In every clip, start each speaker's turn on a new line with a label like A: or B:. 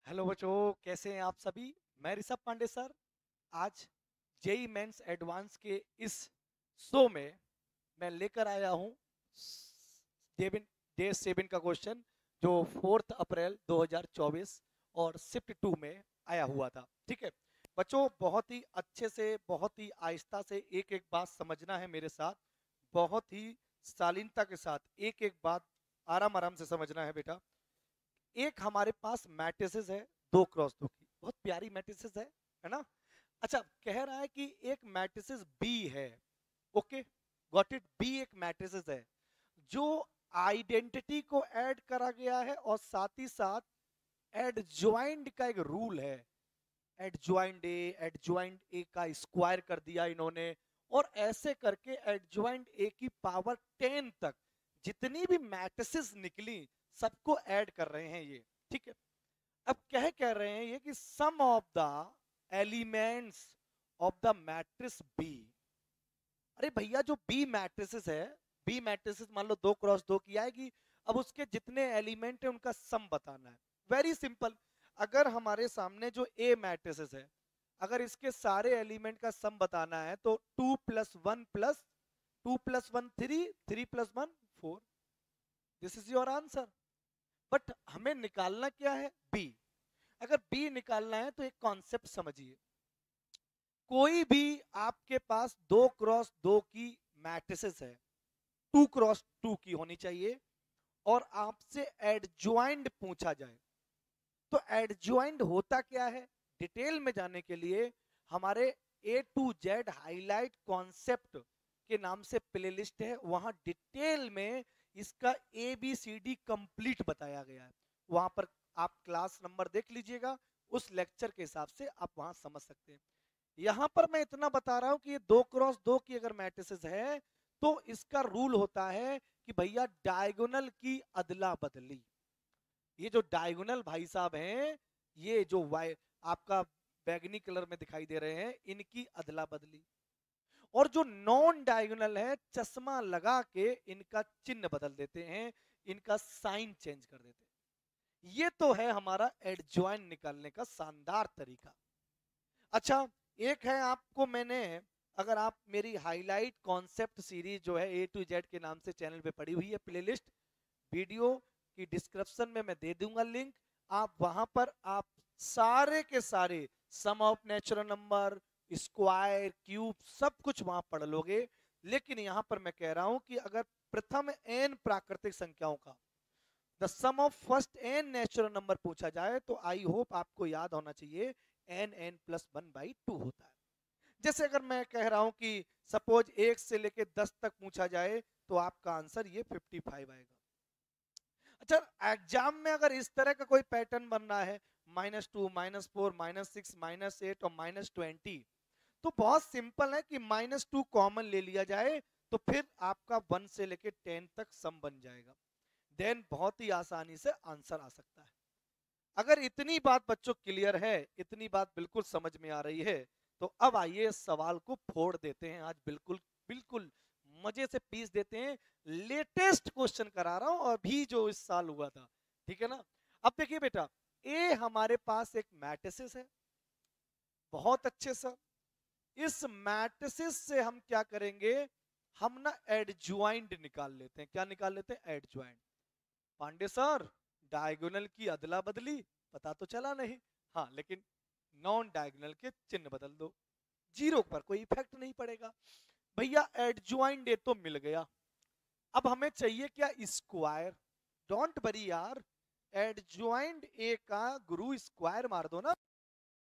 A: Hello बच्चों, कैसे हैं आप सभी। मैं ऋषभ पांडे सर। आज जेई मेंस एडवांस के इस शो में मैं लेकर आया हूं डेविन डे 7 का क्वेश्चन, जो 4 अप्रैल 2024 और शिफ्ट 2 में आया हुआ था। ठीक है बच्चों, बहुत ही अच्छे से, बहुत ही आहिस्ता से एक एक बात समझना है मेरे साथ। बहुत ही शालीनता के साथ एक एक बात आराम आराम से समझना है बेटा। एक हमारे पास मैट्रिसेस है 2x2 की, बहुत प्यारी मैट्रिसेस है ना। अच्छा, कह रहा है कि एक मैट्रिसेस बी है। Okay, got it. बी एक मैट्रिसेस है जो आइडेंटिटी को ऐड करा गया है, और साथ ही साथ एडजॉइंड का एक रूल है। एडजॉइंड ए का स्क्वायर कर दिया इन्होंने, और ऐसे करके एडजॉइंड ए की पावर 10 तक जितनी भी मैट्रिसेस निकली सबको ऐड कर रहे हैं ये। ठीक है, अब कह रहे हैं ये कि sum of the elements of the matrix B. अरे भैया, जो बी मैट्रिसेस है, बी मैट्रिसेस मान लो 2x2 की आएगी। अब उसके जितने एलिमेंट है उनका सम बताना है। Very simple. अगर हमारे सामने जो ए मैट्रिसेस है, अगर इसके सारे एलिमेंट का सम बताना है तो 2 + 1 3, 3 + 1 4। This is your answer. But हमें निकालना क्या है? बी। अगर बी निकालना है तो एक कॉन्सेप्ट समझिए। कोई भी आपके पास 2x2 की मैट्रिसेस है, 2x2 की होनी चाहिए, और आपसे एडजॉइंड पूछा जाए तो एडजॉइंड होता क्या है? डिटेल में जाने के लिए हमारे A to Z highlight concept के नाम से प्लेलिस्ट है, वहां डिटेल में इसका ABCD कंप्लीट बताया गया है। वहां पर आप क्लास नंबर देख लीजिएगा, उस लेक्चर के हिसाब से आप वहां समझ सकते हैं। यहां पर मैं इतना बता रहा हूं कि ये 2x2 की अगर मैट्रिसेस है तो इसका रूल होता है कि भैया डायगोनल की अदला बदली। ये जो डायगोनल भाई साहब हैं, ये जो वाई आपका बैगनी कलर में दिखाई दे रहे हैं, इनकी अदला बदली। और जो नॉन डायगोनल है, चश्मा लगा के इनका चिन्ह बदल देते हैं, इनका साइन चेंज कर देते हैं। ये तो है हमारा एडजॉइन निकालने का शानदार तरीका। अच्छा, एक है आपको मैंने, अगर आप मेरी हाईलाइट कॉन्सेप्ट सीरीज जो है A to Z के नाम से चैनल पे पड़ी हुई है प्लेलिस्ट, वीडियो की डिस्क्रिप्शन में मैं दे दूंगा लिंक। आप वहां पर आप सारे के सारे sum of natural number, square, cube सब कुछ वहां पढ़ लोगे। लेकिन यहां पर मैं कह रहा हूं कि अगर प्रथम n प्राकृतिक संख्याओं का the sum of first n natural number पूछा जाए तो आई होप आपको याद होना चाहिए n+1/2 होता है। जैसे अगर मैं कह रहा हूं कि सपोज 1 से लेके 10 तक पूछा जाए तो आपका आंसर ये 55 आएगा। अच्छा, एग्जाम में अगर इस तरह का कोई पैटर्न बन रहा है, -2, -4, -6, -8 और -20, तो बहुत सिंपल है कि -2 कॉमन ले लिया जाए तो फिर आपका 1 से लेके 10 तक सम बन जाएगा। देन बहुत ही आसानी से आंसर आ सकता है। अगर इतनी बात बच्चों क्लियर है, इतनी बात बिल्कुल समझ में आ रही है, तो अब आइए इस सवाल को फोड़ देते हैं। आज बिल्कुल बिल्कुल मजे से पीस देते हैं। लेटेस्ट क्वेश्चन करा रहा हूं, अभी जो इस साल हुआ था। ठीक है ना। अब देखिए बेटा, ए हमारे पास एक मैट्रिसेस है, बहुत अच्छे सर। इस मैट्रिसेस से हम क्या करेंगे? हम ना एडज्वाइंट निकाल लेते हैं। क्या निकाल लेते हैं? एडज्वाइंट। पांडे सर, डायगोनल की अदला बदली पता तो चला नहीं। हाँ, लेकिन नॉन डायगोनल के चिन्ह बदल दो, जीरो पर कोई इफेक्ट नहीं पड़ेगा। भैया एडज्वाइंट ए तो मिल गया। अब हमें चाहिए क्या? स्क्वायर। डोंट वरी यार, एडज्वाइंट ए का गुरु स्क्वायर मार दो ना,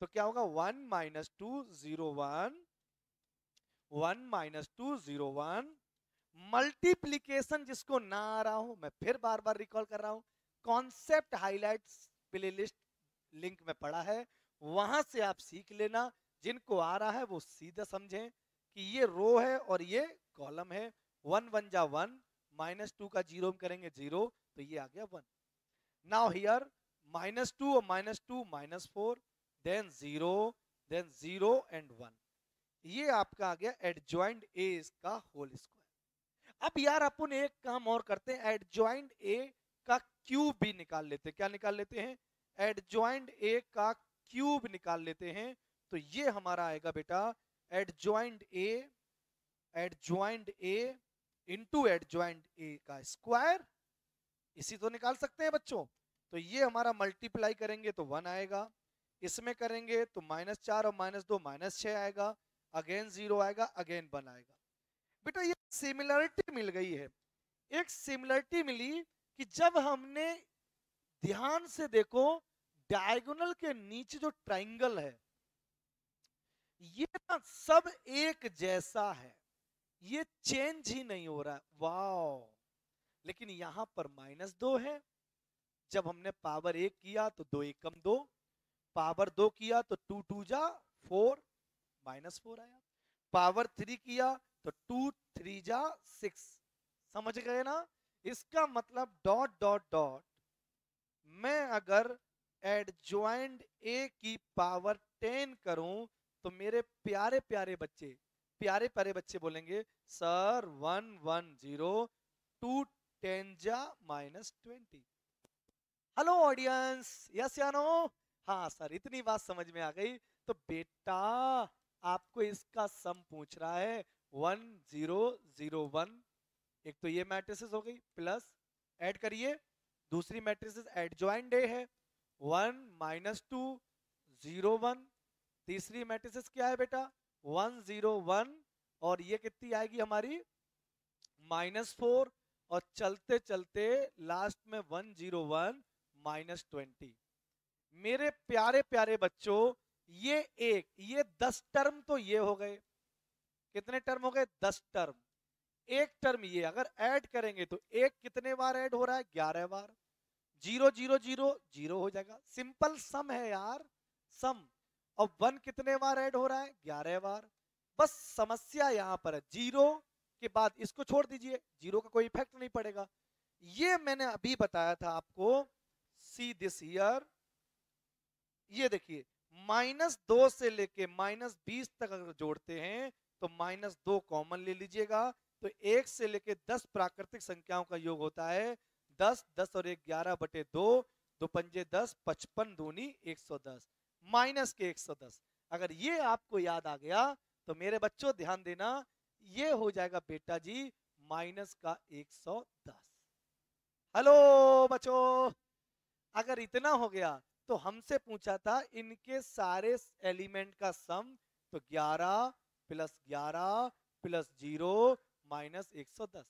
A: तो क्या होगा? 1 - 2 0 1, 1 - 2 0 1। मल्टीप्लीकेशन जिसको ना आ रहा हूं, मैं फिर बार बार रिकॉल कर रहा हूं, कॉन्सेप्ट हाइलाइट्स प्लेलिस्ट लिंक में पड़ा है, वहां से आप सीख लेना। जिनको आ रहा है वो सीधा समझें कि ये रो है और ये कॉलम है। 1 1 जा 1, -2 का जीरो करेंगे 0, तो ये आ गया 1। नाउ हियर -2 और -2 -4, देन 0, देन 0 एंड 1। ये आपका आ गया एडजॉइंट ए का होल स्क्वायर। अब यार अपन एक काम और करते हैं, एडजॉइंट ए का क्यूब भी निकाल लेते हैं। क्या निकाल लेते हैं? एडजॉइंट ए का क्यूब निकाल लेते हैं, तो ये हमारा आएगा बेटा adjoint A into adjoint A का स्क्वायर। इसी तो निकाल सकते हैं बच्चों। तो ये हमारा मल्टीप्लाई करेंगे तो 1 आएगा, इसमें करेंगे तो -4 और -2 -6 आएगा, अगेन 0 आएगा, अगेन 1 आएगा। बेटा ये सिमिलरिटी मिल गई है। एक सिमिलरिटी मिली कि जब हमने ध्यान से देखो डायगोनल के नीचे जो ट्राइंगल है ये ना सब एक जैसा है, ये चेंज ही नहीं हो रहा है। वाओ! लेकिन यहां पर -2 है, जब हमने पावर 1 किया तो 2 1 कम 2, पावर 2 किया तो 2 2 जा 4 -4 आया, पावर 3 किया तो 2 3 जा 6। समझ गए ना? इसका मतलब डॉट डॉट डॉट मैं अगर एडजॉइंट ए की पावर 10 करूं तो मेरे प्यारे प्यारे बच्चे बोलेंगे सर 1 1 0 2 10 जा -20। हेलो ऑडियंस, यस या नो? हाँ सर, इतनी बात समझ में आ गई। तो बेटा आपको इसका सम पूछ रहा है 1 0 0 1। एक तो ये मैट्रिसेस हो गई, प्लस ऐड करिए दूसरी मैट्रिसेस एडजॉइंट ए है 1 -2 0 1। तीसरी मैट्रिसेस क्या है बेटा 1 0 1, और ये कितनी आएगी हमारी -4, और चलते चलते लास्ट में 1 0 1 -20। मेरे प्यारे प्यारे बच्चों ये 10 टर्म तो ये हो गए। कितने टर्म हो गए? 10 टर्म। एक टर्म ये अगर ऐड करेंगे तो एक कितने बार ऐड हो रहा है? 11 बार। 0 0 0 0 हो जाएगा, सिंपल सम है यार, सम। और 1 कितने बार ऐड हो रहा है? 11 बार। बस समस्या यहां पर है 0 के बाद इसको छोड़ दीजिए, 0 का कोई इफेक्ट नहीं पड़ेगा। ये मैंने अभी बताया था आपको, सी दिस ईयर। ये देखिए -2 से लेके -20 तक अगर जोड़ते हैं तो -2 कॉमन ले लीजिएगा, तो 1 से लेके 10 प्राकृतिक संख्याओं का योग होता है 10 10 और 1 11 बटे 2, 2 पंजे 10, 55 दूनी 110, माइनस के 110। अगर ये आपको याद आ गया तो मेरे बच्चों ध्यान देना, ये हो जाएगा बेटा जी माइनस का 110। हेलो बच्चों, अगर इतना हो गया तो हमसे पूछा था इनके सारे एलिमेंट का सम, तो 11 + 11 + 0 -110।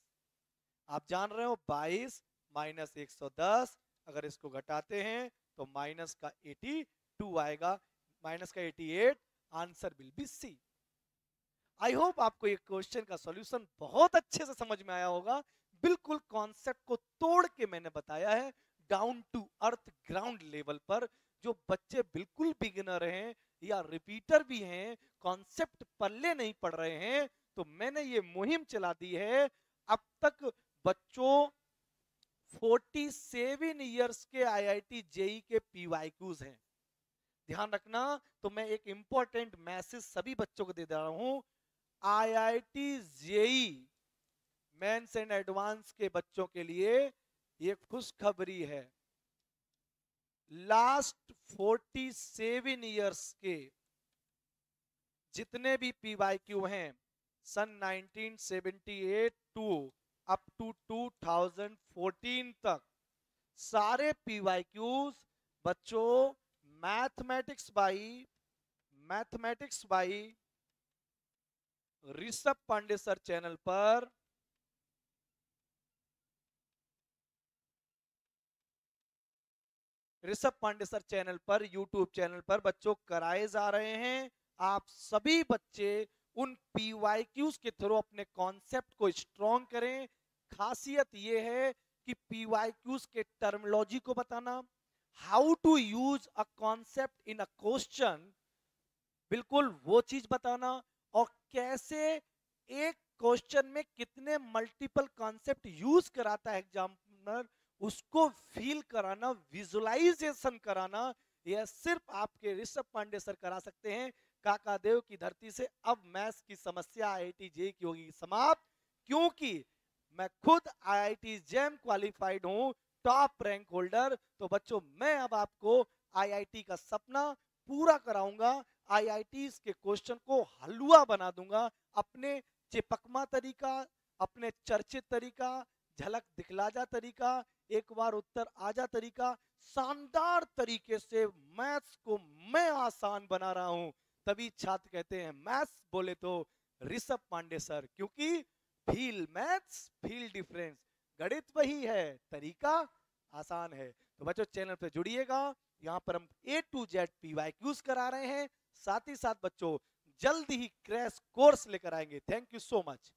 A: आप जान रहे हो 22 -110, अगर इसको घटाते हैं तो माइनस का 82 आएगा, माइनस का 88। Answer will be C. I hope आपको ये क्वेश्चन का सॉल्यूशन बहुत अच्छे से समझ में आया होगा। बिल्कुल कॉन्सेप्ट को तोड़ के मैंने बताया है, down to earth ground level पर। जो बच्चे बिल्कुल बिगिनर हैं या रिपीटर भी हैं, कॉन्सेप्ट पल्ले नहीं पड़ रहे हैं, तो मैंने ये मुहिम चला दी है। अब तक बच्चों 47 इयर्स के आईआईटी जेई के पीवाईक्यूज हैं। ध्यान रखना, तो मैं एक इंपॉर्टेंट मैसेज सभी बच्चों को दे रहा हूं। IIT JEE mains and advance के बच्चों के लिए ये खुशखबरी है। लास्ट 47 इयर्स के जितने भी पीवाईक्यू हैं, सन 1978 टू अप टू 2014 तक, सारे पीवाईक्यूज बच्चों mathematics by Rishabh Pandey sir channel पर यूट्यूब चैनल पर बच्चों कराए जा रहे हैं। आप सभी बच्चे उन पीवाईक्यूज के थ्रू अपने कॉन्सेप्ट को स्ट्रॉन्ग करें। खासियत यह है कि पीवाईक्यूज के टर्मिनोलॉजी को बताना, how to use a concept in a question, बिल्कुल वो चीज बताना, और कैसे एक क्वेश्चन में कितने मल्टीपल कॉन्सेप्ट यूज कराता है एग्जामिनर, उसको फील कराना, विजुअलाइजेशन कराना, यह सिर्फ आपके ऋषभ पांडे सर करा सकते हैं। काकादेव की धरती से अब मैथ्स की समस्या आईआईटी जेईई की होगी समाप्त, क्योंकि मैं खुद आईआईटी जेम क्वालिफाइड हूं, टॉप रैंक होल्डर। तो बच्चों मैं अब आपको आईआईटी का सपना पूरा कराऊंगा। आईआईटीज के क्वेश्चन को हलवा बना दूंगा अपने चिपकमा तरीका, अपने चर्चित तरीका, झलक दिखला जा तरीका, एक बार उत्तर आ जा तरीका, शानदार तरीके से मैथ्स को मैं आसान बना रहा हूं। तभी छात्र कहते हैं मैथ्स बोले तो ऋषभ पांडे सर, क्योंकि फील मैथ्स फील डिफरेंस, गणित वही है, तरीका आसान है। तो बच्चों चैनल पे जुड़िएगा, यहाँ पर हम A to Z PYQs करा रहे हैं, साथ ही साथ बच्चों जल्द ही क्रैश कोर्स लेकर आएंगे। Thank you so much.